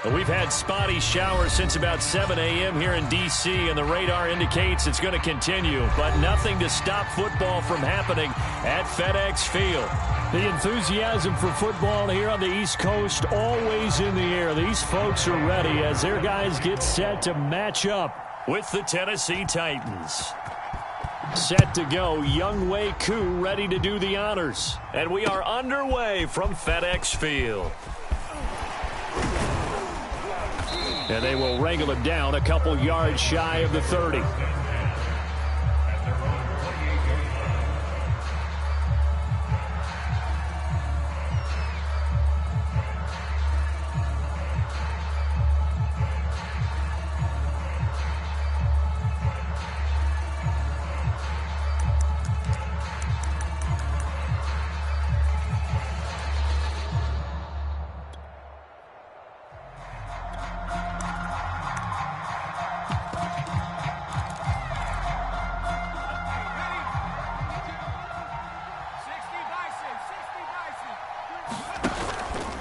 We've had spotty showers since about 7 a.m. here in D.C., and the radar indicates it's going to continue, but nothing to stop football from happening at FedEx Field. The enthusiasm for football here on the East Coast always in the air. These folks are ready as their guys get set to match up with the Tennessee Titans. Set to go, Younghoe Koo ready to do the honors. And we are underway from FedEx Field. And they will wrangle him down a couple yards shy of the 30.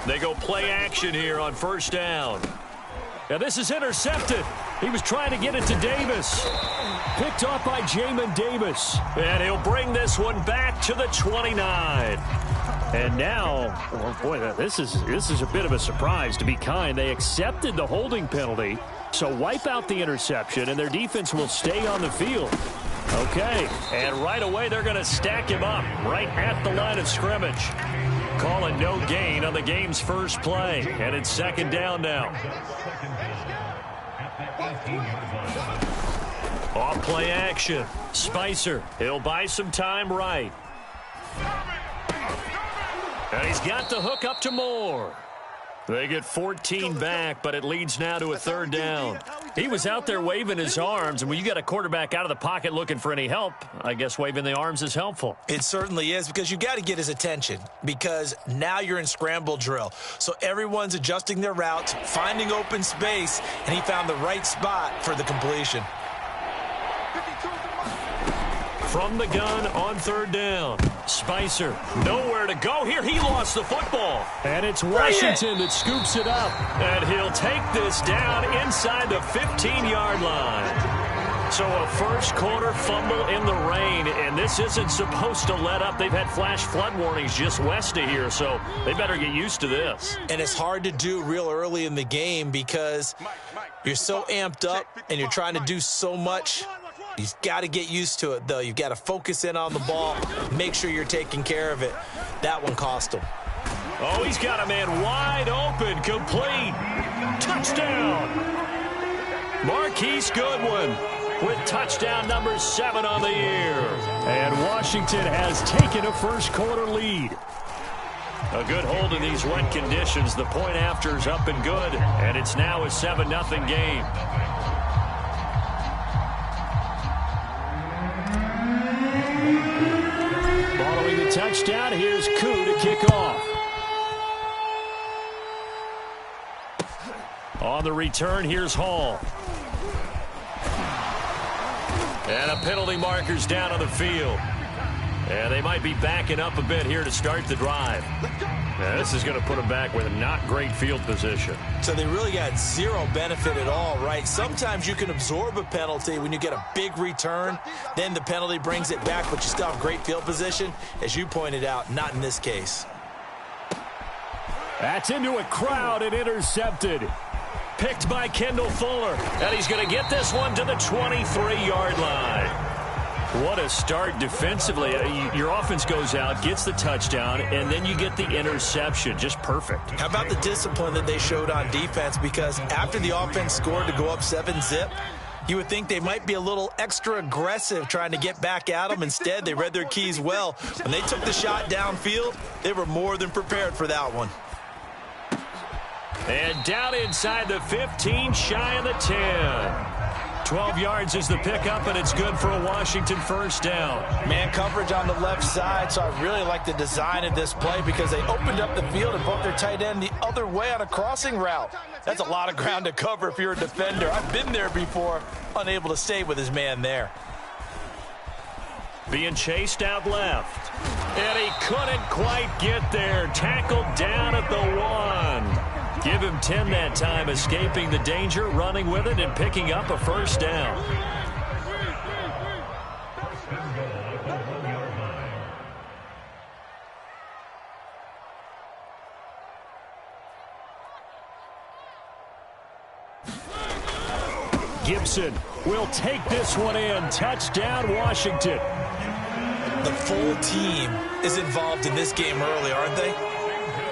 They go play action here on first down. Now this is intercepted. He was trying to get it to Davis. Picked off by Jamin Davis. And he'll bring this one back to the 29. And now, oh boy, this is a bit of a surprise, to be kind. They accepted the holding penalty, so wipe out the interception, and their defense will stay on the field. Okay. And right away, they're going to stack him up right at the line of scrimmage. Calling no gain on the game's first play. And it's second down now. Off play action. Spicer. He'll buy some time right. And he's got the hook up to Moore. They get 14 back, but it leads now to a third down. He was out there waving his arms, and when you got a quarterback out of the pocket looking for any help, I guess waving the arms is helpful. It certainly is, because you got to get his attention, because now you're in scramble drill. So everyone's adjusting their routes, finding open space, and he found the right spot for the completion. From the gun on third down. Spicer, nowhere to go here. He lost the football. And it's Washington that scoops it up. And he'll take this down inside the 15-yard line. So a first quarter fumble in the rain, and this isn't supposed to let up. They've had flash flood warnings just west of here, so they better get used to this. And it's hard to do real early in the game because you're so amped up and you're trying to do so much. You've got to get used to it, though. You've got to focus in on the ball, make sure you're taking care of it. That one cost him. Oh, he's got a man wide open, complete. Touchdown. Marquise Goodwin with touchdown number 7 on the year. And Washington has taken a first quarter lead. A good hold in these wet conditions. The point after is up and good, and it's now a 7-0 game. Following the touchdown, here's Koo to kick off. On the return, here's Hall. And a penalty marker's down on the field. And they might be backing up a bit here to start the drive. Now, this is going to put them back with a not great field position. So they really got zero benefit at all, right? Sometimes you can absorb a penalty when you get a big return. Then the penalty brings it back, but you still have great field position. As you pointed out, not in this case. That's into a crowd and intercepted. Picked by Kendall Fuller. And he's going to get this one to the 23-yard line. What a start defensively. Your offense goes out, gets the touchdown, and then you get the interception. Just perfect. How about the discipline that they showed on defense? Because after the offense scored to go up 7-zip, you would think they might be a little extra aggressive trying to get back at them. Instead, they read their keys well. When they took the shot downfield, they were more than prepared for that one. And down inside the 15, shy of the 10. 12 yards is the pickup, and it's good for a Washington first down. Man coverage on the left side, so I really like the design of this play because they opened up the field and brought their tight end the other way on a crossing route. That's a lot of ground to cover if you're a defender. I've been there before, unable to stay with his man there. Being chased out left. And he couldn't quite get there. Tackled down at the 1. Give him 10 that time, escaping the danger, running with it, and picking up a first down. Gibson will take this one in. Touchdown, Washington. The full team is involved in this game early, aren't they?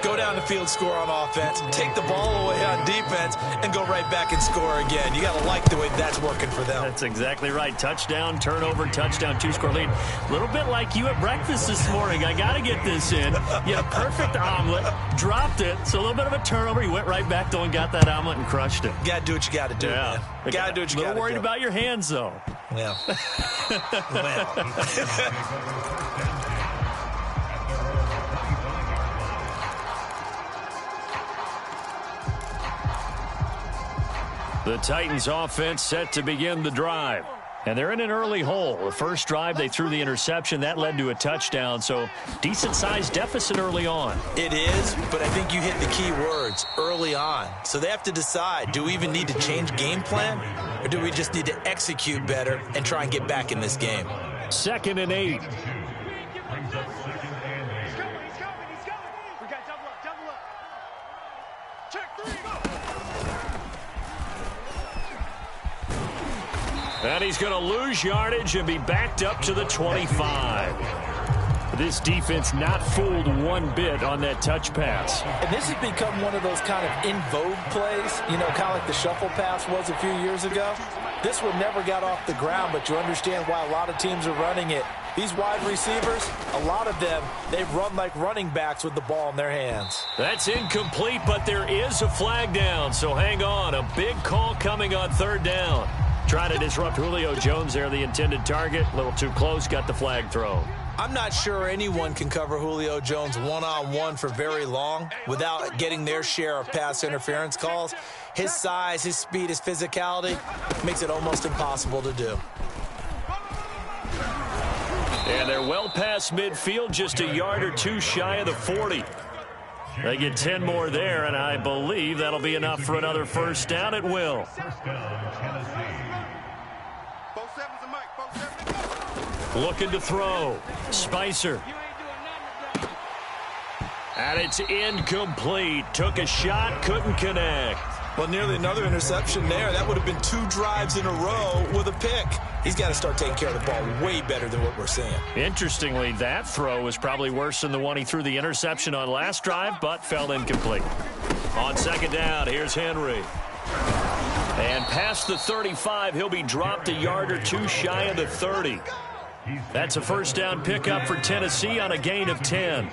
Go down the field, score on offense, take the ball away on defense, and go right back and score again. You got to like the way that's working for them. That's exactly right. Touchdown, turnover, touchdown, two-score lead. A little bit like you at breakfast this morning. I got to get this in. You had a perfect omelet, dropped it, so a little bit of a turnover. You went right back, though, and got that omelet and crushed it. You got to do what you got to do, man. You got to do what you got to do. A little worried about your hands, though. Yeah. The Titans offense set to begin the drive. And they're in an early hole. The first drive, they threw the interception. That led to a touchdown, so decent-sized deficit early on. It is, but I think you hit the key words, early on. So they have to decide, do we even need to change game plan, or do we just need to execute better and try and get back in this game? 2nd and 8. He's coming. We got double up. Check 3, go. And he's going to lose yardage and be backed up to the 25. This defense not fooled one bit on that touch pass. And this has become one of those kind of in vogue plays, you know, kind of like the shuffle pass was a few years ago. This one never got off the ground, but you understand why a lot of teams are running it. These wide receivers, a lot of them, they run like running backs with the ball in their hands. That's incomplete, but there is a flag down, so hang on. A big call coming on 3rd down. Trying to disrupt Julio Jones there, the intended target. A little too close, got the flag thrown. I'm not sure anyone can cover Julio Jones one-on-one for very long without getting their share of pass interference calls. His size, his speed, his physicality makes it almost impossible to do. And they're well past midfield, just a yard or two shy of the 40. They get 10 more there, and I believe that'll be enough for another first down. It will. Looking to throw. Spicer. And it's incomplete. Took a shot, couldn't connect. Well, nearly another interception there. That would have been 2 drives in a row with a pick. He's got to start taking care of the ball way better than what we're seeing. Interestingly, that throw was probably worse than the one he threw the interception on last drive, but fell incomplete. On 2nd down, here's Henry. And past the 35, he'll be dropped a yard or two shy of the 30. That's a first down pickup for Tennessee on a gain of 10.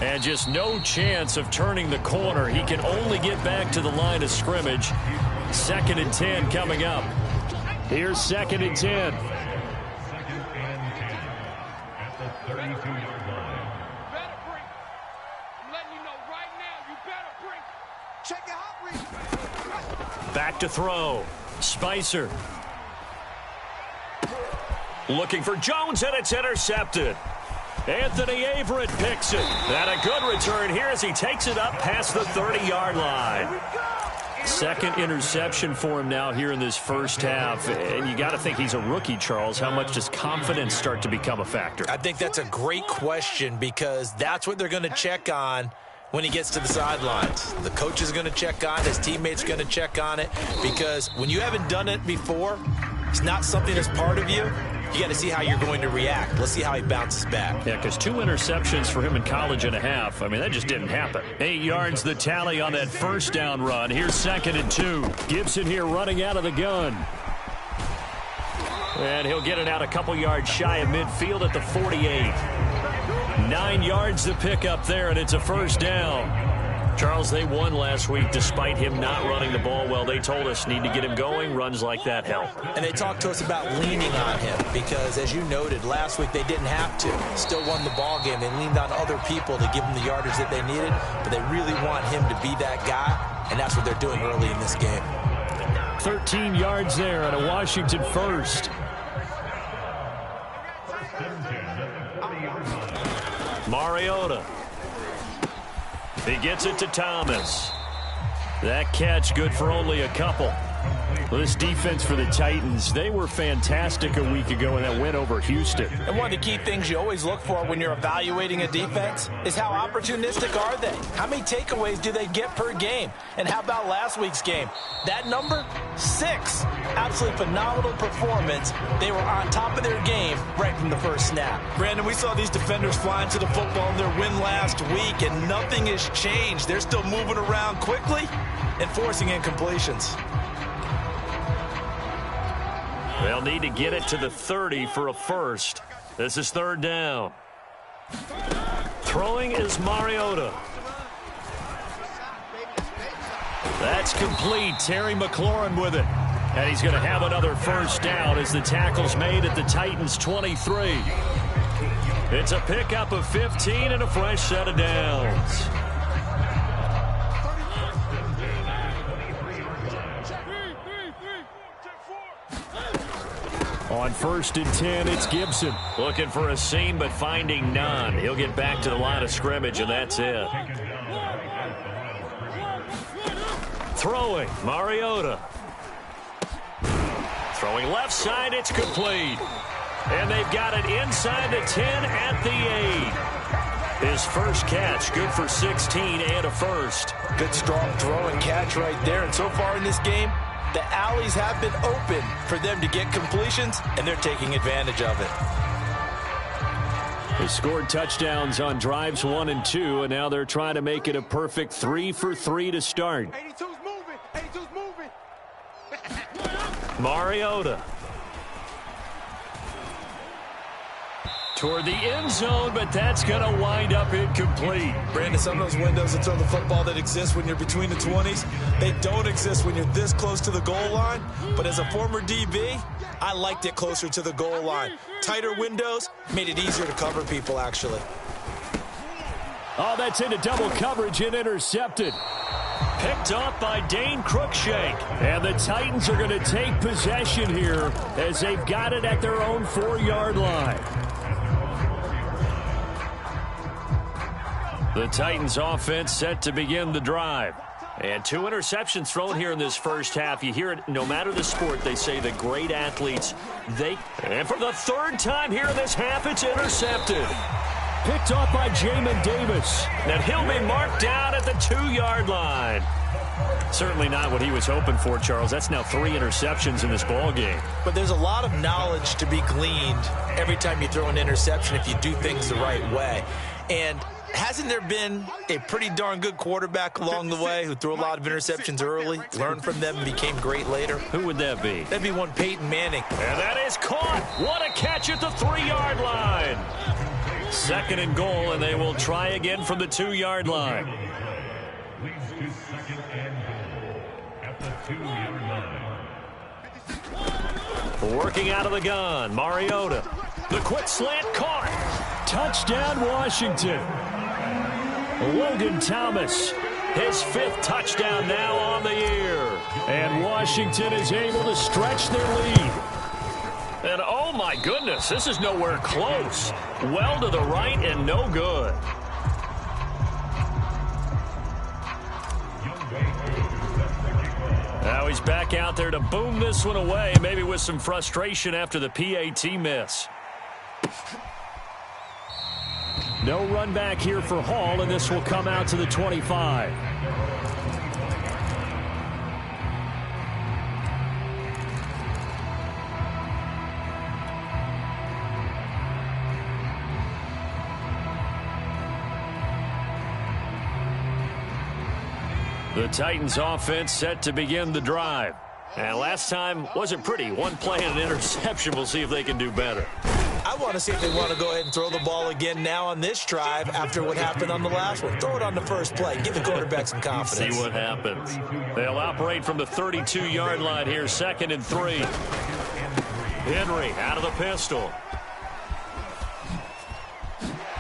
And just no chance of turning the corner. He can only get back to the line of scrimmage. 2nd and 10 coming up. Here's 2nd and 10. Back to throw. Spicer. Looking for Jones, and it's intercepted. Anthony Averett picks it. And a good return here as he takes it up past the 30-yard line. 2nd interception for him now here in this first half. And you got to think he's a rookie, Charles. How much does confidence start to become a factor? I think that's a great question because that's what they're going to check on when he gets to the sidelines. The coach is going to check on it. His teammates are going to check on it because when you haven't done it before, it's not something that's part of you. You got to see how you're going to react. Let's see how he bounces back. Yeah, because 2 interceptions for him in college and a half. I mean, that just didn't happen. 8 yards the tally on that first down run. Here's 2nd and 2. Gibson here running out of the gun. And he'll get it out a couple yards shy of midfield at the 48. 9 yards to pick up there, and it's a first down. Charles, they won last week despite him not running the ball well. They told us need to get him going. Runs like that help. And they talked to us about leaning on him because, as you noted, last week they didn't have to. Still won the ball game. They leaned on other people to give them the yardage that they needed, but they really want him to be that guy, and that's what they're doing early in this game. 13 yards there and a Washington first. Mariota. He gets it to Thomas. That catch good for only a couple. Well, this defense for the Titans, they were fantastic a week ago in that win over Houston. And one of the key things you always look for when you're evaluating a defense is how opportunistic are they? How many takeaways do they get per game? And how about last week's game? That number, 6. Absolutely phenomenal performance. They were on top of their game right from the first snap. Brandon, we saw these defenders flying to the football in their win last week, and nothing has changed. They're still moving around quickly and forcing incompletions. They'll need to get it to the 30 for a first. This is 3rd down. Throwing is Mariota. That's complete. Terry McLaurin with it. And he's going to have another first down as the tackle's made at the Titans' 23. It's a pickup of 15 and a fresh set of downs. On 1st and 10, it's Gibson. Looking for a seam, but finding none. He'll get back to the line of scrimmage, and that's it. Throwing, Mariota. Throwing left side, it's complete. And they've got it inside the 10 at the 8. His first catch, good for 16 and a first. Good strong throw and catch right there. And so far in this game, the alleys have been open for them to get completions, and they're taking advantage of it. They scored touchdowns on drives 1 and 2, and now they're trying to make it a perfect 3 for 3 to start. 82's moving. 82's moving. Mariota. Toward the end zone, but that's going to wind up incomplete. Brandon, some of those windows to throw the football that exist when you're between the 20s, they don't exist when you're this close to the goal line. But as a former DB, I liked it closer to the goal line. Tighter windows made it easier to cover people, actually. Oh, that's into double coverage and intercepted. Picked up by Dane Cruikshank. And the Titans are going to take possession here as they've got it at their own 4-yard line. The Titans offense set to begin the drive. And 2 interceptions thrown here in this first half. You hear it no matter the sport. They say the great athletes, and for the 3rd time here in this half, it's intercepted. Picked off by Jamin Davis. And he'll be marked down at the 2-yard line. Certainly not what he was hoping for, Charles. That's now 3 interceptions in this ball game. But there's a lot of knowledge to be gleaned every time you throw an interception if you do things the right way. And hasn't there been a pretty darn good quarterback along the way who threw a lot of interceptions early, learned from them, and became great later? Who would that be? That'd be one Peyton Manning. And that is caught. What a catch at the 3-yard line. 2nd and goal, and they will try again from the 2-yard line. Working out of the gun, Mariota. The quick slant caught. Touchdown, Washington. Logan Thomas, his 5th touchdown now on the year. And Washington is able to stretch their lead. And oh my goodness, this is nowhere close. Well to the right and no good. Now he's back out there to boom this one away, maybe with some frustration after the PAT miss. No run back here for Hall, and this will come out to the 25. The Titans offense set to begin the drive. And last time wasn't pretty. 1 play and an interception. We'll see if they can do better. I want to see if they want to go ahead and throw the ball again now on this drive after what happened on the last one. Throw it on the first play. Give the quarterback some confidence. See what happens. They'll operate from the 32-yard line here, 2nd and 3. Henry out of the pistol.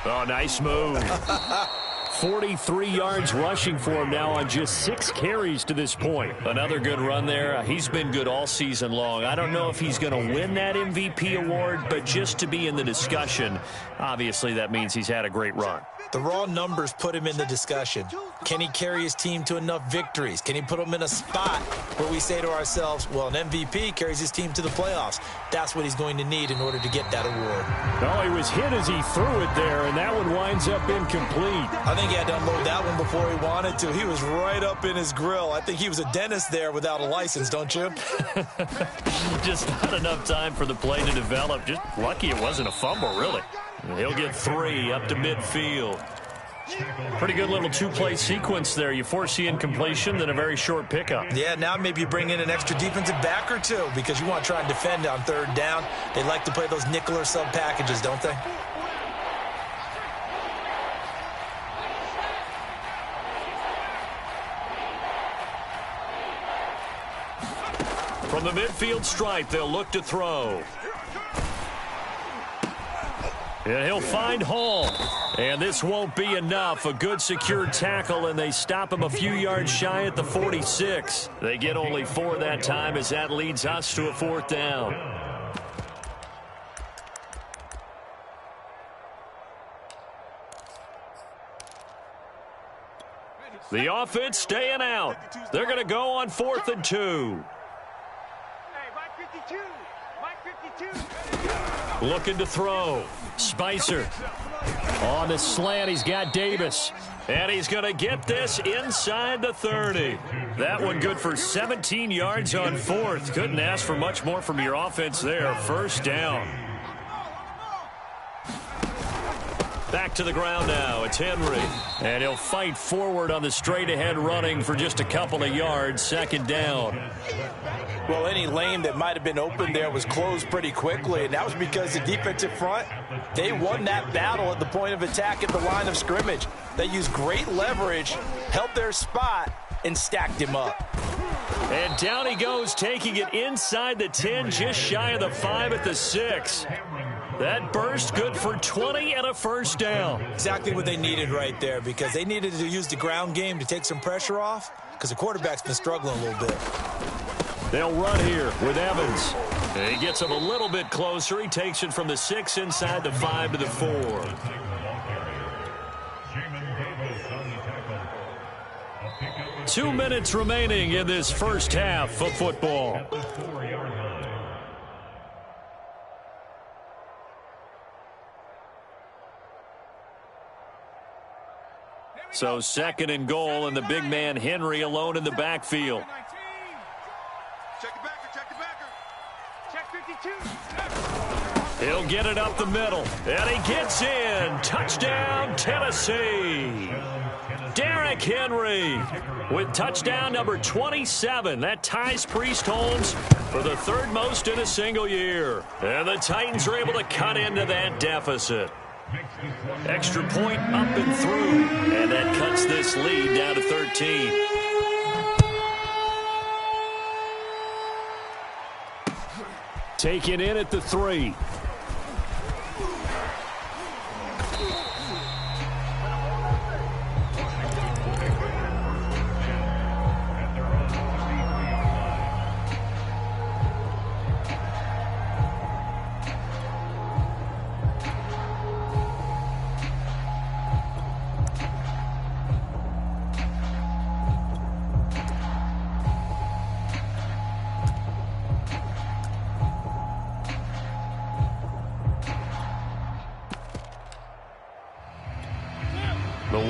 Oh, nice move. 43 yards rushing for him now on just 6 carries to this point. Another good run there. He's been good all season long. I don't know if he's going to win that MVP award, but just to be in the discussion, obviously that means he's had a great run. The raw numbers put him in the discussion. Can he carry his team to enough victories? Can he put them in a spot where we say to ourselves, well, an MVP carries his team to the playoffs. That's what he's going to need in order to get that award. Oh, he was hit as he threw it there, and that one winds up incomplete. I think he had to unload that one before he wanted to. He was right up in his grill. I think he was a dentist there without a license, don't you? Just not enough time for the play to develop. Just lucky it wasn't a fumble, really. He'll get 3 up to midfield. Pretty good little 2-play sequence there. You force the incompletion, then a very short pickup. Yeah, now maybe you bring in an extra defensive back or two because you want to try and defend on 3rd down. They like to play those nickel or sub packages, don't they? From the midfield stripe, they'll look to throw. And he'll find Hall. And this won't be enough. A good secured tackle, and they stop him a few yards shy at the 46. They get only 4 that time as that leads us to a 4th down. The offense staying out. They're going to go on 4th and 2. Looking to throw. Spicer. On the slant, he's got Davis. And he's going to get this inside the 30. That one good for 17 yards on 4th. Couldn't ask for much more from your offense there. 1st down. Back to the ground now. It's Henry. And he'll fight forward on the straight-ahead running for just a couple of yards. 2nd down. Well, any lane that might have been open there was closed pretty quickly, and that was because the defensive front, they won that battle at the point of attack at the line of scrimmage. They used great leverage, held their spot, and stacked him up. And down he goes, taking it inside the 10, just shy of the 5 at the 6. That burst good for 20 and a 1st down. Exactly what they needed right there because they needed to use the ground game to take some pressure off because the quarterback's been struggling a little bit. They'll run here with Evans. And he gets him a little bit closer. He takes it from the 6 inside the 5 to the 4. 2 minutes remaining in this first half of football. So 2nd and goal, and the big man Henry alone in the backfield. Check the backer, check the backer. Check 52. He'll get it up the middle, and he gets in. Touchdown, Tennessee. Derrick Henry with touchdown number 27. That ties Priest Holmes for the 3rd most in a single year. And the Titans are able to cut into that deficit. Extra point up and through, and that cuts this lead down to 13. Taken in at the 3.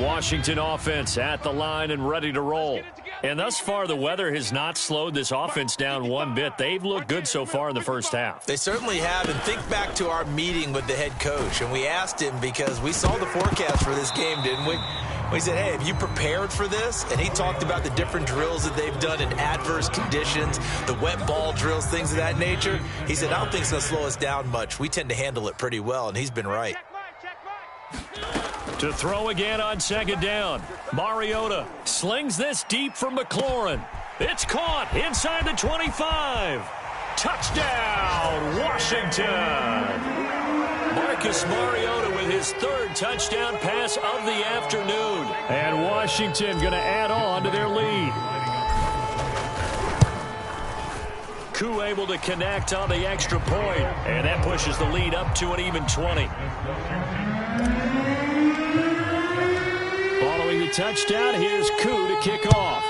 Washington offense at the line and ready to roll. And thus far, the weather has not slowed this offense down one bit. They've looked good so far in the first half. They certainly have. And think back to our meeting with the head coach. And we asked him because we saw the forecast for this game, didn't we? We said, hey, have you prepared for this? And he talked about the different drills that they've done in adverse conditions, the wet ball drills, things of that nature. He said, I don't think it's going to slow us down much. We tend to handle it pretty well, and he's been right. To throw again on 2nd down. Mariota slings this deep from McLaurin. It's caught inside the 25. Touchdown, Washington. Marcus Mariota with with his third touchdown pass of the afternoon. And Washington going to add on to their lead. Koo able to connect on the extra point, and that pushes the lead up to an even 20. Following the touchdown, here's Koo to kick off.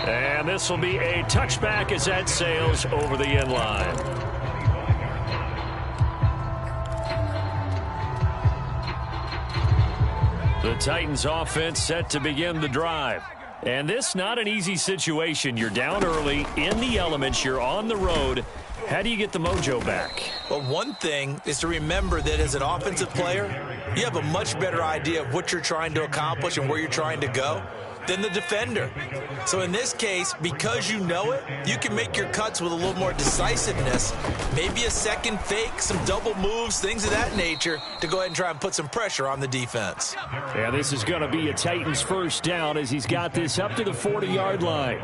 And this will be a touchback as that sails over the end line. The Titans offense set to begin the drive. And this not an easy situation. You're down early, in the elements, you're on the road. How do you get the mojo back? Well, one thing is to remember that as an offensive player, you have a much better idea of what you're trying to accomplish and where you're trying to go than the defender. So in this case, because you know it, you can make your cuts with a little more decisiveness, maybe a second fake, some double moves, things of that nature, to go ahead and try and put some pressure on the defense. Yeah, this is going to be a Titans first down as he's got this up to the 40-yard line.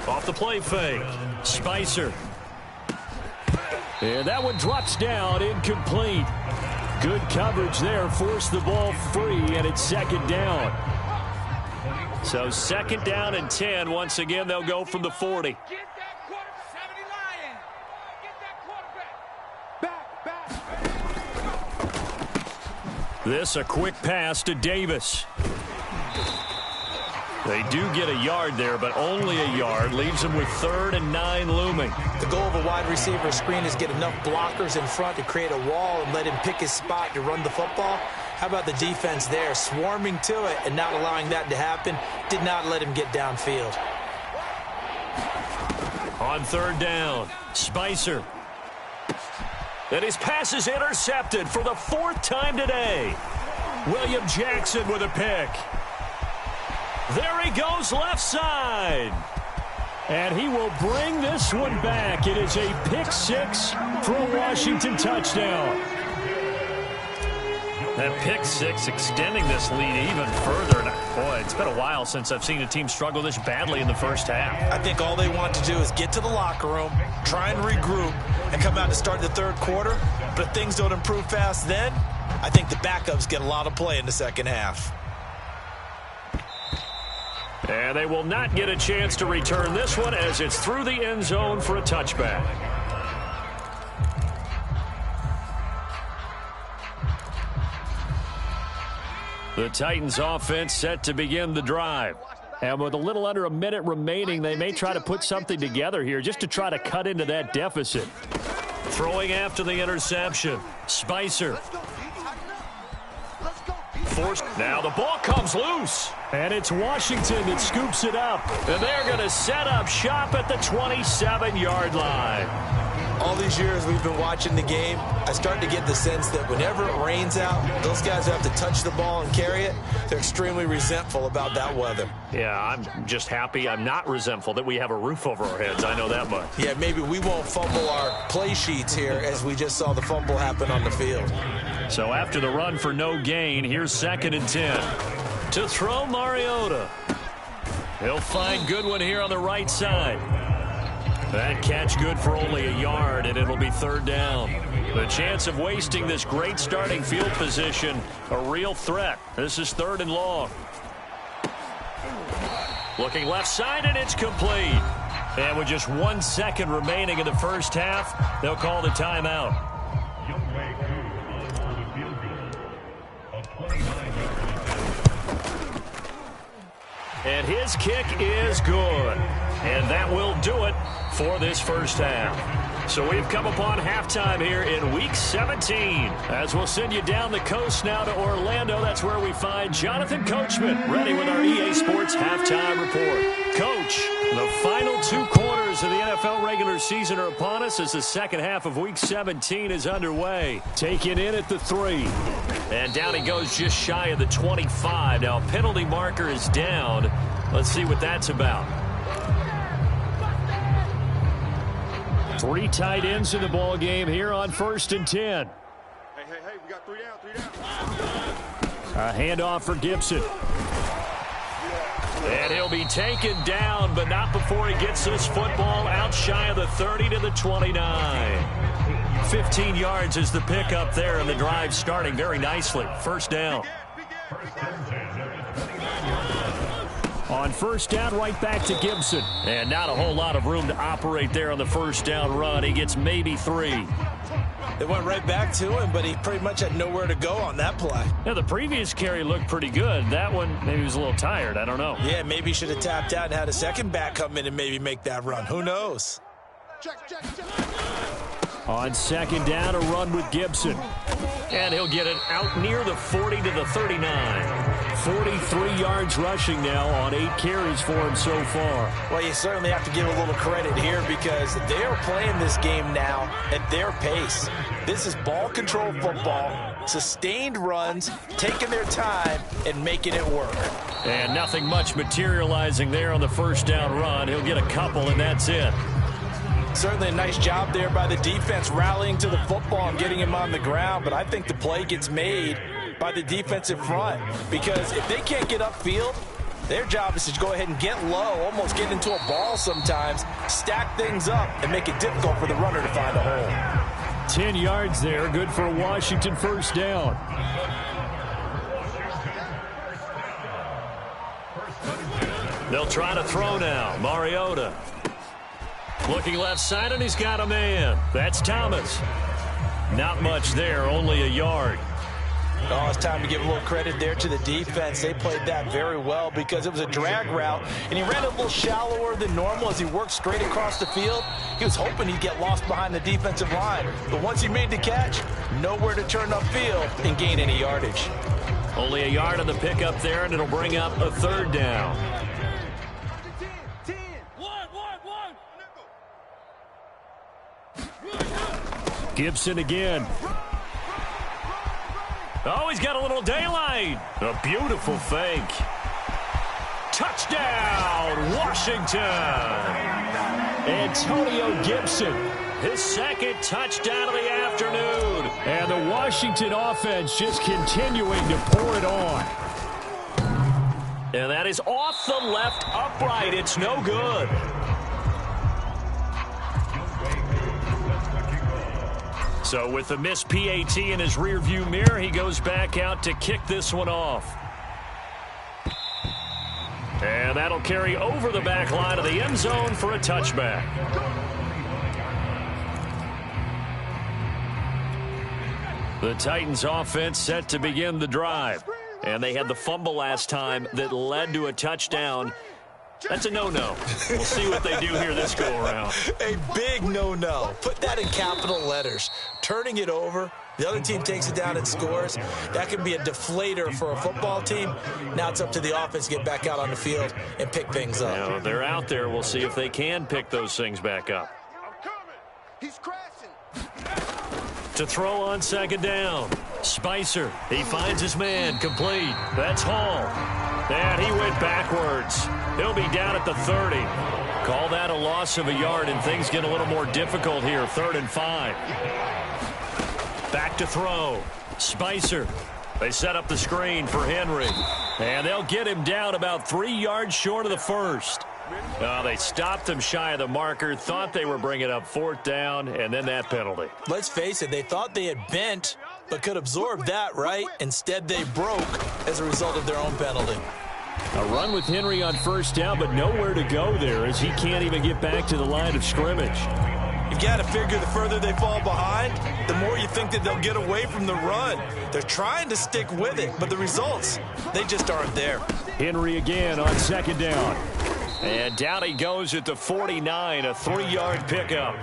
Off the play fake, Spicer. And that one drops down, incomplete. Good coverage there, forced the ball free, and it's second down. So second down and 10. Once again, they'll go from the 40. Get that quarterback. 70 Lions. Get that quarterback. Back. This a quick pass to Davis. They do get a yard there, but only a yard. Leaves them with 3rd and 9 looming. The goal of a wide receiver screen is get enough blockers in front to create a wall and let him pick his spot to run the football. How about the defense there, swarming to it and not allowing that to happen? Did not let him get downfield. On 3rd down, Spicer. And his pass is intercepted for the 4th time today. William Jackson with a pick. There he goes left side. And he will bring this one back. It is a pick 6 for a Washington touchdown. That pick 6 extending this lead even further. Boy, it's been a while since I've seen a team struggle this badly in the first half. I think all they want to do is get to the locker room, try and regroup, and come out to start the 3rd quarter. But if things don't improve fast then, I think the backups get a lot of play in the second half. And they will not get a chance to return this one as it's through the end zone for a touchback. The Titans offense set to begin the drive. And with a little under a minute remaining, they may try to put something together here just to try to cut into that deficit. Throwing after the interception, Spicer. Now the ball comes loose. And it's Washington that scoops it up. And they're going to set up shop at the 27-yard line. All these years we've been watching the game, I start to get the sense that whenever it rains out, those guys who have to touch the ball and carry it, they're extremely resentful about that weather. Yeah, I'm just happy I'm not resentful that we have a roof over our heads. I know that much. Yeah, maybe we won't fumble our play sheets here as we just saw the fumble happen on the field. So after the run for no gain, here's 2nd and 10. To throw Mariota. He'll find Goodwin here on the right side. That catch good for only a yard, and it'll be 3rd down. The chance of wasting this great starting field position, a real threat. This is 3rd and long. Looking left side, and it's complete. And with just 1 second remaining in the first half, they'll call the timeout. And his kick is good. And that will do it for this first half. So we've come upon halftime here in Week 17. As we'll send you down the coast now to Orlando. That's where we find Jonathan Coachman ready with our EA Sports Halftime Report. Coach, the final 2 quarters of the NFL regular season are upon us as the second half of Week 17 is underway. Taken in at the 3. And down he goes just shy of the 25. Now penalty marker is down. Let's see what that's about. 3 tight ends in the ball game here on 1st and 10. Hey, we got 3 down. A handoff for Gibson. And he'll be taken down, but not before he gets this football out shy of the 30 to the 29. 15 yards is the pickup there, and the drive starting very nicely. First down. On first down, right back to Gibson. And not a whole lot of room to operate there on the first down run. He gets maybe 3. They went right back to him, but he pretty much had nowhere to go on that play. Yeah, the previous carry looked pretty good. That one, maybe he was a little tired. I don't know. Yeah, maybe he should have tapped out and had a second back come in and maybe make that run. Who knows? On second down, a run with Gibson. And he'll get it out near the 40 to the 39. 43 yards rushing now on 8 carries for him so far. Well, you certainly have to give a little credit here because they are playing this game now at their pace. This is ball control football, sustained runs, taking their time, and making it work. And nothing much materializing there on the first down run. He'll get a couple, and that's it. Certainly a nice job there by the defense rallying to the football and getting him on the ground, but I think the play gets made by the defensive front because if they can't get upfield, their job is to go ahead and get low, almost get into a ball sometimes, stack things up, and make it difficult for the runner to find a hole. 10 yards there, good for a Washington first down. They'll try to throw now. Mariota. Looking left side, and he's got a man. That's Thomas. Not much there, only a yard. Oh, it's time to give a little credit there to the defense. They played that very well because it was a drag route, and he ran a little shallower than normal as he worked straight across the field. He was hoping he'd get lost behind the defensive line, but once he made the catch, nowhere to turn upfield and gain any yardage. Only a yard on the pickup there, and it'll bring up a third down. Gibson again. Oh, he's got a little daylight. A beautiful fake. Touchdown, Washington. Antonio Gibson. His second touchdown of the afternoon. And the Washington offense just continuing to pour it on. And that is off the left upright. It's no good. So with the missed PAT in his rearview mirror, he goes back out to kick this one off. And that'll carry over the back line of the end zone for a touchback. The Titans offense set to begin the drive. And they had the fumble last time that led to a touchdown. That's a no-no. We'll see what they do here this go-around. A big no-no. Put that in capital letters. Turning it over, the other team takes it down and scores. That can be a deflator for a football team. Now it's up to the offense to get back out on the field and pick things up. Now, they're out there. We'll see if they can pick those things back up. I'm coming. He's crashing. To throw on second down. Spicer. He finds his man. Complete. That's Hall. And he went backwards. He'll be down at the 30. Call that a loss of a yard, and things get a little more difficult here. 3rd and 5. Back to throw. Spicer. They set up the screen for Henry. And they'll get him down about 3 yards short of the first. They stopped him shy of the marker, thought they were bringing up 4th down, and then that penalty. Let's face it, they thought they had bent, but could absorb that, right? Instead, they broke as a result of their own penalty. A run with Henry on first down, but nowhere to go there as he can't even get back to the line of scrimmage. You got to figure the further they fall behind, the more you think that they'll get away from the run. They're trying to stick with it, but the results, they just aren't there. Henry again on second down. And down he goes at the 49, a 3-yard pickup.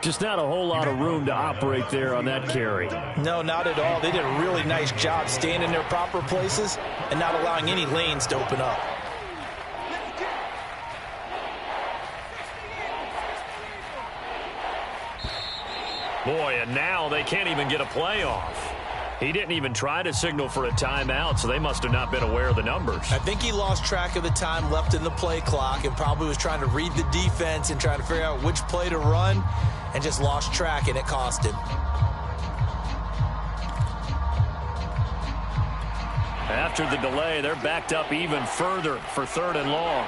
Just not a whole lot of room to operate there on that carry. No, not at all. They did a really nice job staying in their proper places and not allowing any lanes to open up. Boy, and now they can't even get a play off. He didn't even try to signal for a timeout, so they must have not been aware of the numbers. I think he lost track of the time left in the play clock and probably was trying to read the defense and trying to figure out which play to run and just lost track, and it cost him. After the delay, they're backed up even further for 3rd and long.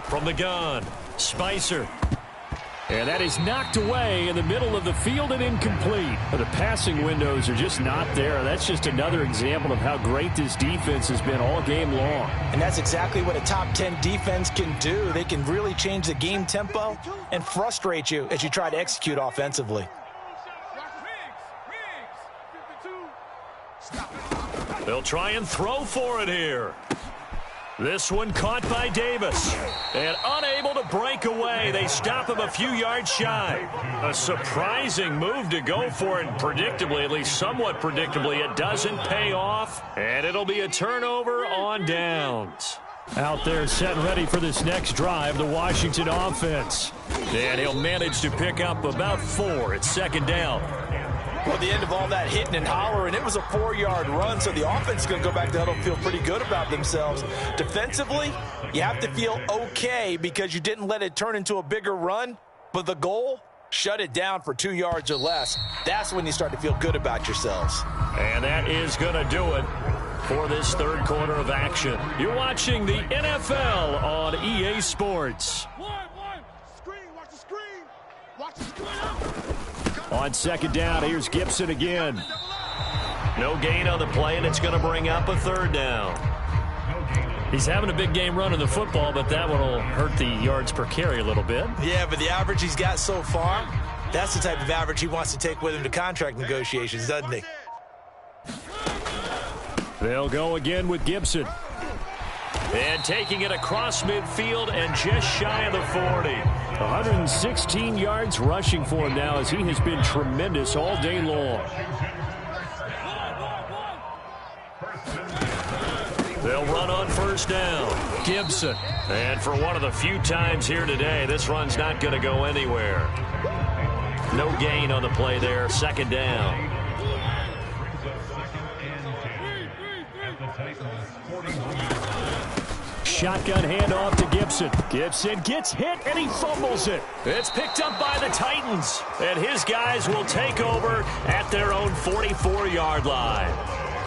From the gun, Spicer. And that is knocked away in the middle of the field and incomplete. The passing windows are just not there. That's just another example of how great this defense has been all game long. And that's exactly what a top 10 defense can do. They can really change the game tempo and frustrate you as you try to execute offensively. They'll try and throw for it here. This one caught by Davis. And unable to break away. They stop him a few yards shy. A surprising move to go for it. Predictably, at least somewhat predictably, it doesn't pay off. And it'll be a turnover on downs. Out there set and ready for this next drive, the Washington offense. And he'll manage to pick up about 4 at 2nd down. Well, at the end of all that hitting and hollering, it was a 4-yard run, so the offense is going to go back to huddle and feel pretty good about themselves. Defensively, you have to feel okay because you didn't let it turn into a bigger run, but the goal, shut it down for 2 yards or less. That's when you start to feel good about yourselves. And that is going to do it for this 3rd quarter of action. You're watching the NFL on EA Sports. Watch the screen. Watch the screen. On 2nd down, here's Gibson again. No gain on the play, and it's going to bring up a 3rd down. He's having a big game running the football, but that one will hurt the yards per carry a little bit. Yeah, but the average he's got so far, that's the type of average he wants to take with him to contract negotiations, doesn't he? They'll go again with Gibson. And taking it across midfield and just shy of the 40. 116 yards rushing for him now as he has been tremendous all day long. They'll run on 1st down. Gibson. And for one of the few times here today, this run's not going to go anywhere. No gain on the play there. 2nd down. Shotgun handoff to Gibson. Gibson gets hit and he fumbles it. It's picked up by the Titans. And his guys will take over at their own 44-yard line.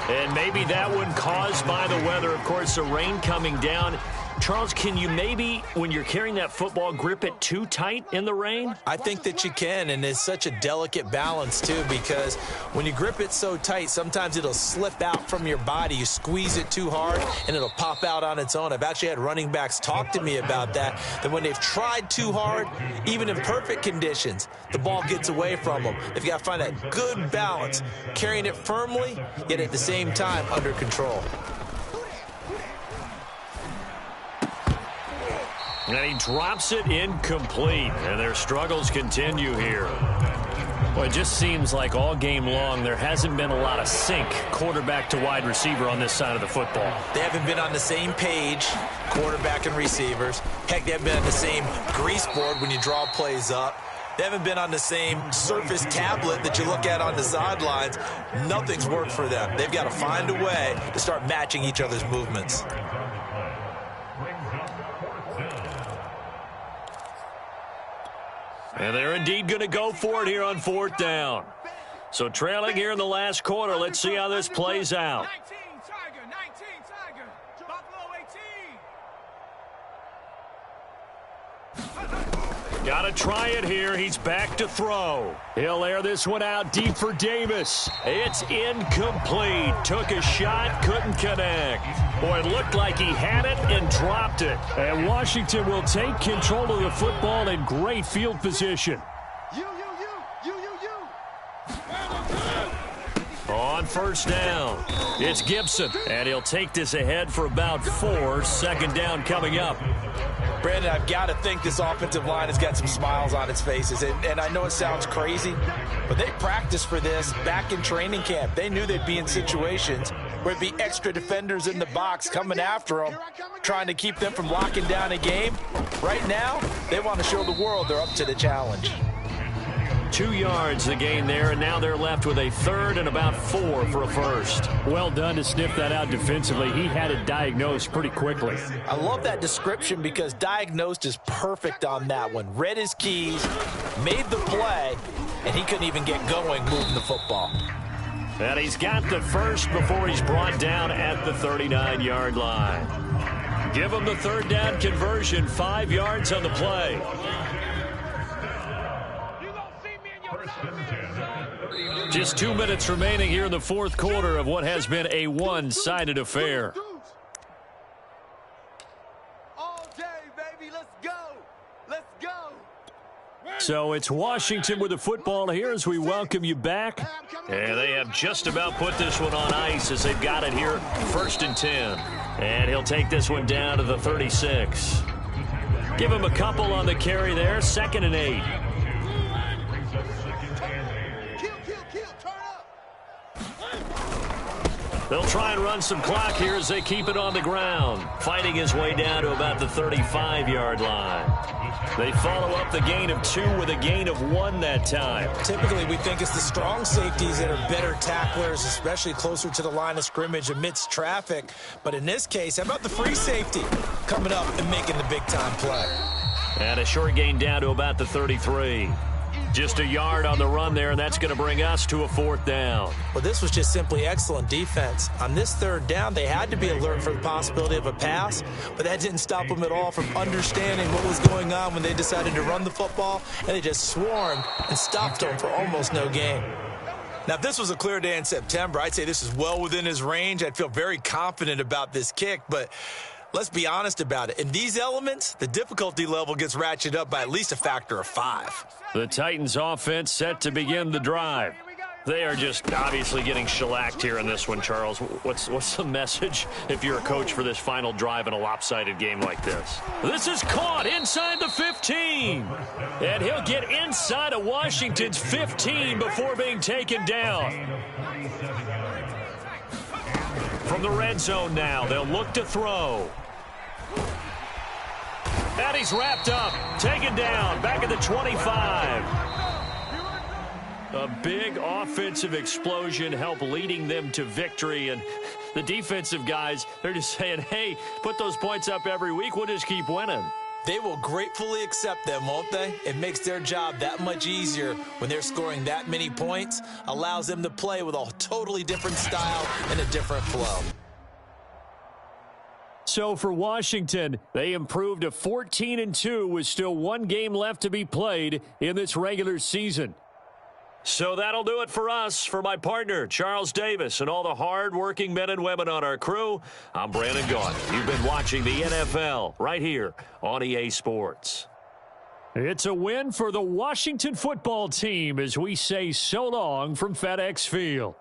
And maybe that one caused by the weather. Of course, the rain coming down. Charles, can you maybe, when you're carrying that football, grip it too tight in the rain? I think that you can, and it's such a delicate balance, too, because when you grip it so tight, sometimes it'll slip out from your body. You squeeze it too hard, and it'll pop out on its own. I've actually had running backs talk to me about that when they've tried too hard, even in perfect conditions, the ball gets away from them. They've got to find that good balance, carrying it firmly, yet at the same time under control. And he drops it incomplete, and their struggles continue here. Well, it just seems like all game long there hasn't been a lot of sync quarterback to wide receiver on this side of the football. They haven't been on the same page, quarterback and receivers. Heck, they haven't been on the same grease board when you draw plays up. They haven't been on the same Surface tablet that you look at on the sidelines. Nothing's worked for them. They've got to find a way to start matching each other's movements. And they're indeed going to go for it here on 4th down. So trailing here in the last quarter. Let's see how this plays out. 19 Tiger. Buffalo 18. Got to try it here. He's back to throw. He'll air this one out deep for Davis. It's incomplete. Took a shot, couldn't connect. Boy, it looked like he had it and dropped it. And Washington will take control of the football in great field position. You. On 1st down, it's Gibson. And he'll take this ahead for about 4. 2nd down coming up. Brandon, I've got to think this offensive line has got some smiles on its faces. And I know it sounds crazy, but they practiced for this back in training camp. They knew they'd be in situations where it'd be extra defenders in the box coming after them, trying to keep them from locking down a game. Right now, they want to show the world they're up to the challenge. 2 yards the gain there, and now they're left with a third and about 4 for a first. Well done to sniff that out defensively. He had it diagnosed pretty quickly. I love that description because diagnosed is perfect on that one. Read his keys, made the play, and he couldn't even get going moving the football. And he's got the first before he's brought down at the 39-yard line. Give him the third down conversion, 5 yards on the play. Just 2 minutes remaining here in the fourth quarter of what has been a one-sided affair. All day, baby. Let's go. Let's go. So it's Washington with the football here as we welcome you back. And they have just about put this one on ice as they've got it here, 1st and 10. And he'll take this one down to the 36. Give him a couple on the carry there, 2nd and 8. They'll try and run some clock here as they keep it on the ground. Fighting his way down to about the 35-yard line. They follow up the gain of 2 with a gain of 1 that time. Typically, we think it's the strong safeties that are better tacklers, especially closer to the line of scrimmage amidst traffic. But in this case, how about the free safety coming up and making the big-time play? And a short gain down to about the 33. Just a yard on the run there, and that's going to bring us to a 4th down. Well, this was just simply excellent defense. On this 3rd down, they had to be alert for the possibility of a pass, but that didn't stop them at all from understanding what was going on when they decided to run the football, and they just swarmed and stopped them for almost no gain. Now, if this was a clear day in September, I'd say this is well within his range. I'd feel very confident about this kick, but let's be honest about it. In these elements, the difficulty level gets ratcheted up by at least a factor of 5. The Titans offense set to begin the drive. They are just obviously getting shellacked here in this one, Charles. What's the message if you're a coach for this final drive in a lopsided game like this? This is caught inside the 15. And he'll get inside of Washington's 15 before being taken down. From the red zone now, they'll look to throw. And he's wrapped up, taken down, back at the 25. A big offensive explosion helped leading them to victory. And the defensive guys, they're just saying, hey, put those points up every week. We'll just keep winning. They will gratefully accept them, won't they? It makes their job that much easier when they're scoring that many points. Allows them to play with a totally different style and a different flow. So for Washington, they improved to 14-2 with still 1 game left to be played in this regular season. So that'll do it for us. For my partner, Charles Davis, and all the hard-working men and women on our crew, I'm Brandon Gaudin. You've been watching the NFL right here on EA Sports. It's a win for the Washington football team as we say so long from FedEx Field.